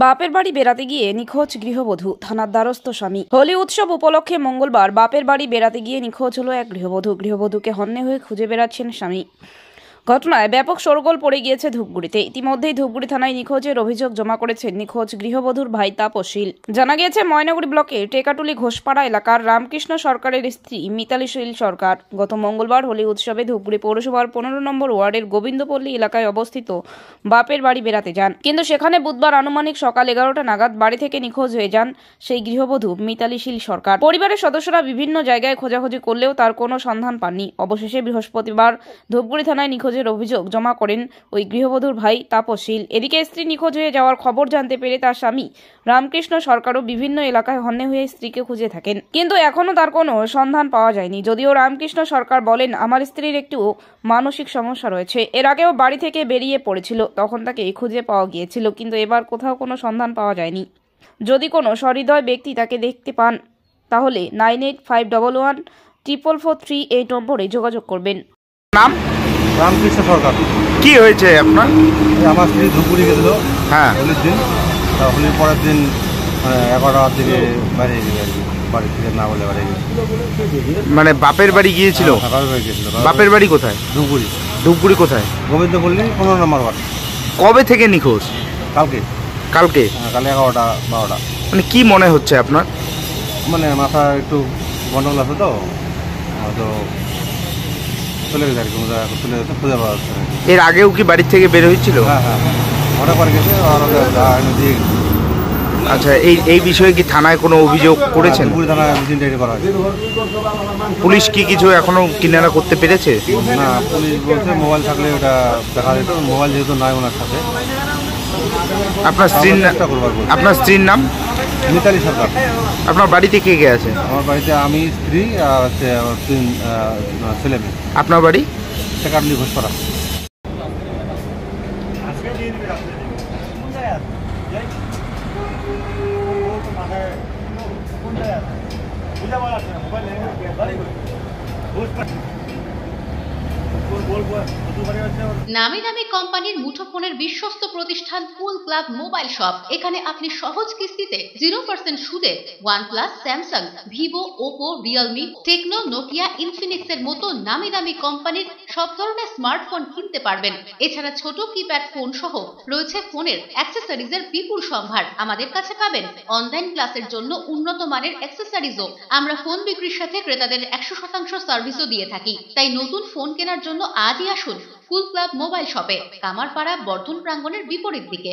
বাপের বাড়ি বেড়াতে গিয়ে নিখোঁজ গৃহবধূ, থানার দ্বারস্থ স্বামী। হোলি উৎসব উপলক্ষে মঙ্গলবার বাপের বাড়ি বেড়াতে গিয়ে নিখোঁজ হলো এক গৃহবধূকে হন্যে হয়ে খুঁজে বেড়াচ্ছেন স্বামী। ঘটনায় ব্যাপক শোরগোল পড়ে গিয়েছে ধূপগুড়িতে। ইতিমধ্যেই ধূপগুড়ি থানায় নিখোঁজের অভিযোগ জমা করেছেন নিখোঁজ গৃহবধূর ভাই তাপস শীল। জানা গিয়েছে ময়নাগুড়ি ব্লকের টেকাটুলি ঘোষপাড়া এলাকার রামকৃষ্ণ সরকারের স্ত্রী মিতালি শীল সরকার গত মঙ্গলবার হোলি উৎসবে ধূপগুড়ি পৌরসভার 15 নম্বর ওয়ার্ডের গোবিন্দপল্লী এলাকায় অবস্থিত বাপের বাড়ি বেড়াতে যান। কিন্তু সেখানে বুধবার আনুমানিক সকাল 11টা নাগাদ বাড়ি থেকে নিখোঁজ হয়ে যান সেই গৃহবধূ মিতালি শীল সরকার। পরিবারের সদস্যরা বিভিন্ন জায়গায় খোঁজাখুঁজি করলেও তার কোনো সন্ধান পাননি। অবশেষে বৃহস্পতিবার ধূপগুড়ি থানায় নিখোঁজের অভিযোগ জমা করেন ওই গৃহবধূর ভাই তাপস শীল। এদিকে স্ত্রী নিখোঁজ হয়ে যাওয়ার খবর জানতে পেরে তার স্বামী রামকৃষ্ণ সরকারও বিভিন্ন এলাকায় হন্যে হয়ে স্ত্রীকে খুঁজে থাকেন, কিন্তু এখনো তার কোনো সন্ধান পাওয়া যায়নি। যদিও রামকৃষ্ণ সরকার বলেন, আমার স্ত্রীর একটু মানসিক সমস্যা রয়েছে। এর আগেও বাড়ি থেকে বেরিয়ে পড়েছিল, তখন তাকে খুঁজে পাওয়া গিয়েছিল, কিন্তু এবার কোথাও কোনো সন্ধান পাওয়া যায়নি। যদি কোনো সহৃদয় ব্যক্তি তাকে দেখতে পান তাহলে 98511443 নম্বরে যোগাযোগ করবেন। নাম? রামকৃষ্ণ সরকার। কি হয়েছে আপনার? আমার স্ত্রী ধূপগুড়ি গেছিল হোলির দিন। হোলির পরের দিন 11টার দিকে বাইরে গেছে আর কি, বাড়ি থেকে না বলে বাইরে গেছে। মানে বাপের বাড়ি গিয়েছিল? বাপের বাড়ি গিয়েছিল। বাপের বাড়ি কোথায়? ধূপগুড়ি। ধূপগুড়ি কোথায়? গোবিন্দপল্লী 15 নম্বর ওয়ার্ড। কবে থেকে নিখোঁজ? কালকে কালকে 11টা 12টা। মানে কি মনে হচ্ছে আপনার? মানে মাথা একটু গন্ডগোল আছে তো চলে গেছে আর কি, চলে গেছে, খুঁজে পাওয়া যাচ্ছে না। এর আগেও কি বাড়ির থেকে বের হয়েছিল? হ্যাঁ, অনেক বার গেছে আর দিয়ে গেছে। আচ্ছা, এই বিষয়ে কি থানায় কোনো অভিযোগ করেছেন? ধূপগুড়ি থানায় মিটিং ডায়েরি করা হয়েছে। পুলিশ কি কিছু এখনো কিনারা করতে পেরেছে? না, পুলিশ বলছে মোবাইল থাকলে ওটা দেখা যেত। মোবাইল যেহেতু নাই ওনার সাথে। আপনার স্ত্রীর নাম? মিতালি সরকার। আপনার বাড়িতে কে কে আছে? আমার বাড়িতে আমি, স্ত্রী আর হচ্ছে আমার 3 ছেলে মেয়ে। আপনার বাড়ি? টেকাটুলি ঘোষপাড়া। নামি দামি কোম্পানির মুঠোফোনের বিশ্বস্ত প্রতিষ্ঠান কুল ক্লাব মোবাইল শপ। এখানে আপনি সহজ কিস্তিতে 0% সুদে OnePlus, Samsung, Vivo, Oppo, Realme, Tecno, Nokia, Infinix এর মতো নামি দামি কোম্পানির সব ধরনের স্মার্টফোন কিনতে পারবেন। এছাড়া ছোট কিপ্যাড ফোন সহ রয়েছে ফোনের অ্যাক্সেসরিজের বিপুল সম্ভার। আমাদের কাছে পাবেন অনলাইন ক্লাসের জন্য উন্নত মানের অ্যাক্সেসরিজও। আমরা ফোন বিক্রির সাথে ক্রেতাদের 100% সার্ভিসও দিয়ে থাকি। তাই নতুন ফোন কেনার জন্য আজই আসুন কুল ক্লাব মোবাইল শপে, কামারপাড়া বর্ধন প্রাঙ্গণের বিপরীত দিকে।